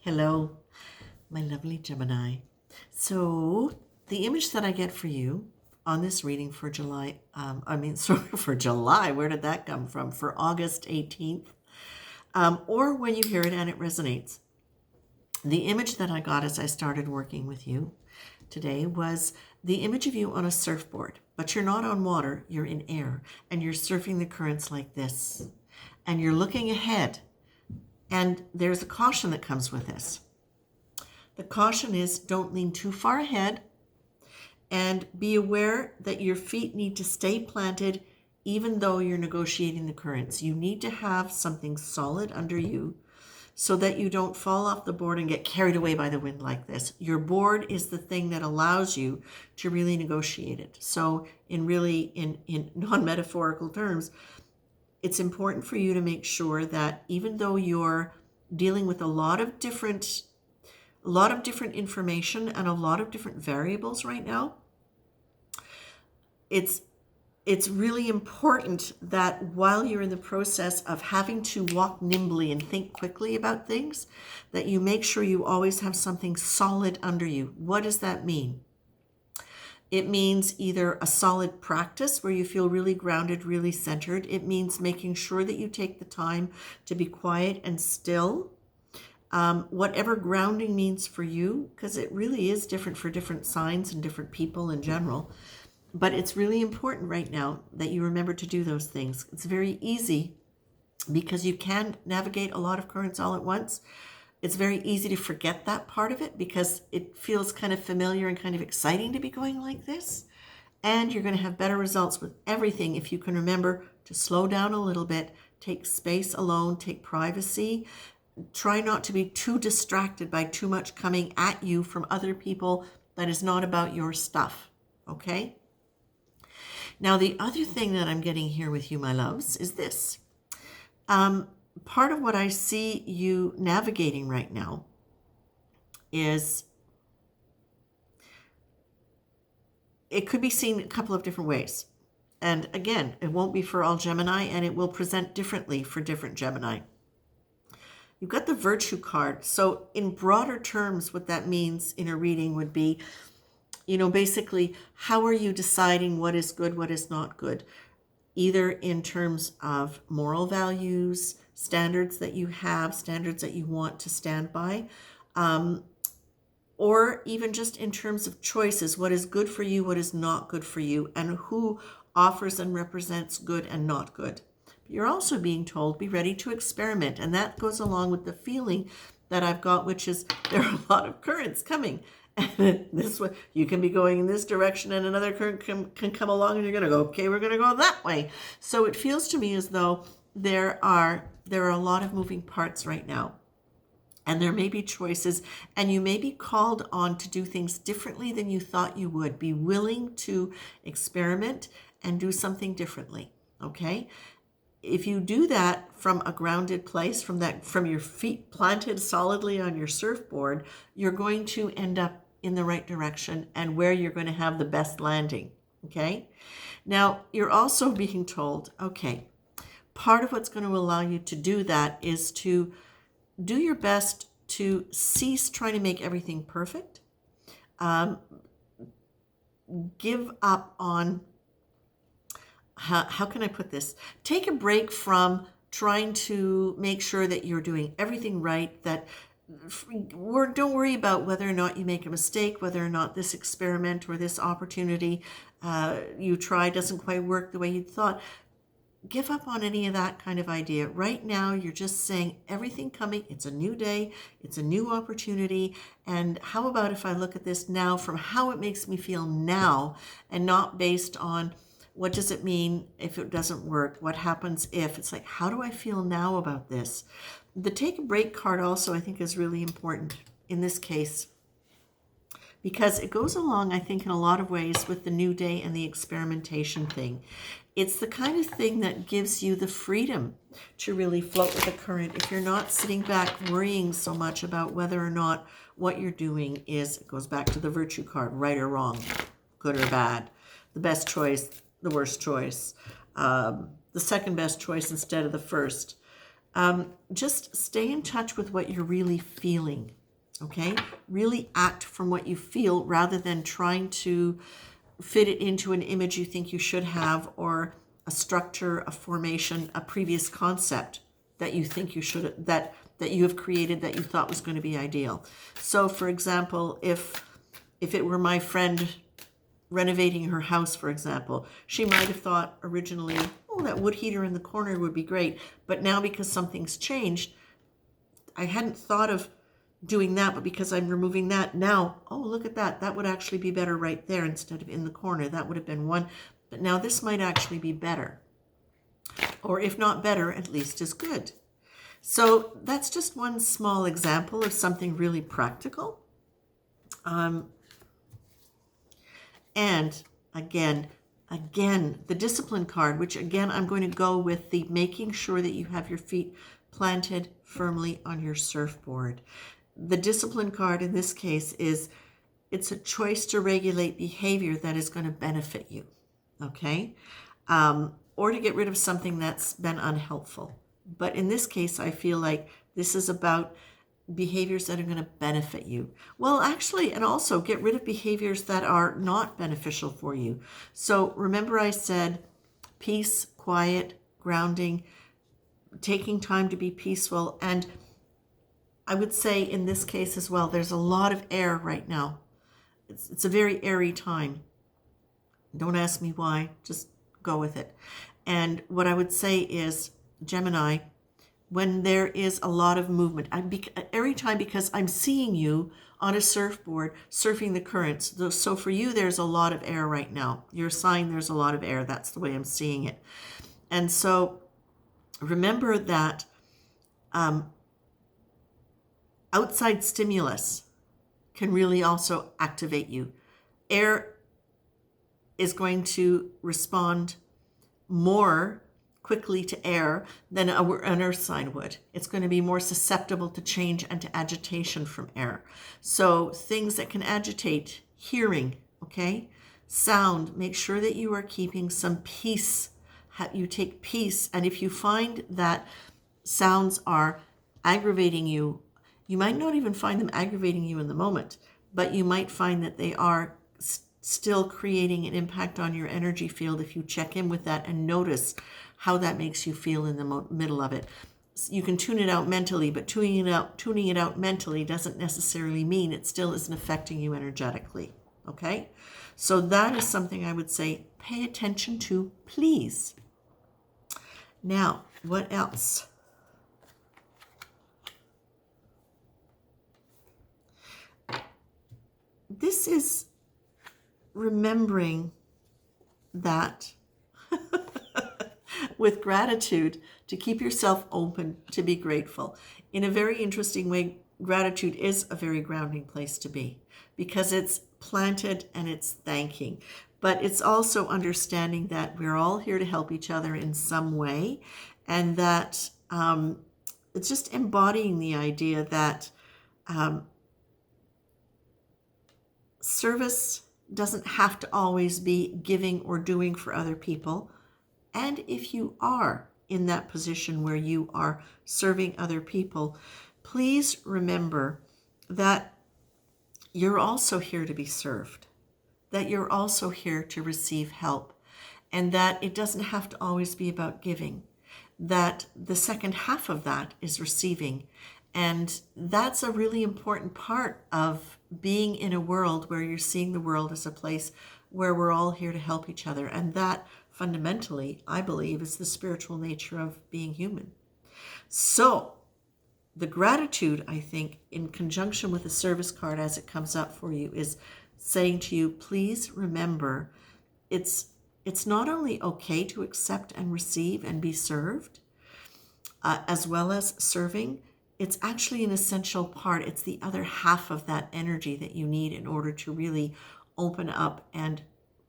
Hello, my lovely Gemini. So the image that I get for you on this reading for July, for July, where did that come from? For August 18th, or when you hear it and it resonates. The image that I got as I started working with you today was the image of you on a surfboard, but you're not on water, you're in air, and you're surfing the currents like this. And you're looking ahead, and there's a caution that comes with this. The caution is don't lean too far ahead, and be aware that your feet need to stay planted even though you're negotiating the currents. You need to have something solid under you so that you don't fall off the board and get carried away by the wind like this. Your board is the thing that allows you to really negotiate it. So in non-metaphorical terms, it's important for you to make sure that even though you're dealing with a lot of different information and a lot of different variables right now, it's really important that while you're in the process of having to walk nimbly and think quickly about things, that you make sure you always have something solid under you. What does that mean? It means either a solid practice where you feel really grounded, really centered. It means making sure that you take the time to be quiet and still. Whatever grounding means for you, because it really is different for different signs and different people in general. But it's really important right now that you remember to do those things. It's very easy because you can navigate a lot of currents all at once. It's very easy to forget that part of it because it feels kind of familiar and kind of exciting to be going like this. And you're going to have better results with everything if you can remember to slow down a little bit, take space alone, take privacy. Try not to be too distracted by too much coming at you from other people that is not about your stuff, okay? Now, the other thing that I'm getting here with you, my loves, is this. Part of what I see you navigating right now is it could be seen a couple of different ways. And again, it won't be for all Gemini, and it will present differently for different Gemini. You've got the Virtue card. So in broader terms, what that means in a reading would be, basically, how are you deciding what is good, what is not good? Either in terms of moral values, standards that you have, standards that you want to stand by, or even just in terms of choices, what is good for you, what is not good for you, and who offers and represents good and not good. But you're also being told, be ready to experiment, and that goes along with the feeling that I've got, which is there are a lot of currents coming. And this way, you can be going in this direction and another current can come along and you're going to go, okay, we're going to go that way. So it feels to me as though there are a lot of moving parts right now. And there may be choices, and you may be called on to do things differently than you thought you would. Be willing to experiment and do something differently, okay? If you do that from a grounded place, from your feet planted solidly on your surfboard, you're going to end up in the right direction and where you're going to have the best landing, okay? Now, you're also being told, okay, part of what's going to allow you to do that is to do your best to cease trying to make everything perfect. Give up on, how can I put this? Take a break from trying to make sure that you're doing everything right, don't worry about whether or not you make a mistake, whether or not this experiment or this opportunity you try doesn't quite work the way you thought. Give up on any of that kind of idea. Right now, you're just saying everything coming, it's a new day, it's a new opportunity, and how about if I look at this now from how it makes me feel now and not based on what does it mean if it doesn't work? What happens if? It's like, how do I feel now about this? The take a break card also, I think, is really important in this case because it goes along, I think, in a lot of ways with the new day and the experimentation thing. It's the kind of thing that gives you the freedom to really float with the current if you're not sitting back worrying so much about whether or not what you're doing is, it goes back to the Virtue card, right or wrong, good or bad, the best choice, the worst choice, the second best choice instead of the first. Just stay in touch with what you're really feeling Okay? Really act from what you feel rather than trying to fit it into an image you think you should have, or a structure, a formation, a previous concept that you think you should, that you have created that you thought was going to be ideal. So for example, if it were my friend renovating her house, for example, she might have thought originally, oh, that wood heater in the corner would be great. But now because something's changed, I hadn't thought of doing that, but because I'm removing that now, oh, look at that. That would actually be better right there instead of in the corner. That would have been one. But now this might actually be better. Or if not better, at least as good. So that's just one small example of something really practical. And again, the discipline card, which again, I'm going to go with the making sure that you have your feet planted firmly on your surfboard. The discipline card in this case is, it's a choice to regulate behavior that is going to benefit you, okay? Or to get rid of something that's been unhelpful. But in this case, I feel like this is about behaviors that are going to benefit you. Well, actually, and also get rid of behaviors that are not beneficial for you. So remember I said peace, quiet, grounding, taking time to be peaceful. And I would say in this case as well, there's a lot of air right now. It's a very airy time. Don't ask me why, just go with it. And what I would say is, Gemini, when there is a lot of movement, every time, because I'm seeing you on a surfboard surfing the currents. So for you, there's a lot of air right now. You're a sign there's a lot of air. That's the way I'm seeing it. And so remember that outside stimulus can really also activate you. Air is going to respond more quickly to air than an earth sign would. It's going to be more susceptible to change and to agitation from air. So things that can agitate, hearing, okay? Sound, make sure that you are keeping some peace. You take peace. And if you find that sounds are aggravating you, you might not even find them aggravating you in the moment, but you might find that they are still creating an impact on your energy field if you check in with that and notice how that makes you feel in the middle of it. You can tune it out mentally, but tuning it out mentally doesn't necessarily mean it still isn't affecting you energetically, okay? So that is something I would say pay attention to, please. Now, what else? This is remembering that with gratitude, to keep yourself open, to be grateful. In a very interesting way, gratitude is a very grounding place to be because it's planted and it's thanking. But it's also understanding that we're all here to help each other in some way, and that it's just embodying the idea that service doesn't have to always be giving or doing for other people. And if you are in that position where you are serving other people, please remember that you're also here to be served, that you're also here to receive help, and that it doesn't have to always be about giving, that the second half of that is receiving. And that's a really important part of being in a world where you're seeing the world as a place where we're all here to help each other. And that fundamentally, I believe, is the spiritual nature of being human. So the gratitude, I think, in conjunction with the service card as it comes up for you, is saying to you, please remember, it's not only okay to accept and receive and be served, as well as serving, it's actually an essential part. It's the other half of that energy that you need in order to really open up and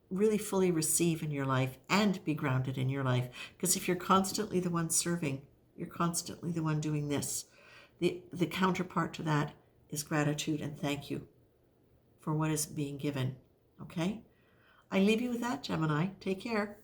really fully receive in your life and be grounded in your life. Because if you're constantly the one serving, you're constantly the one doing this. The counterpart to that is gratitude and thank you for what is being given. Okay? I leave you with that, Gemini. Take care.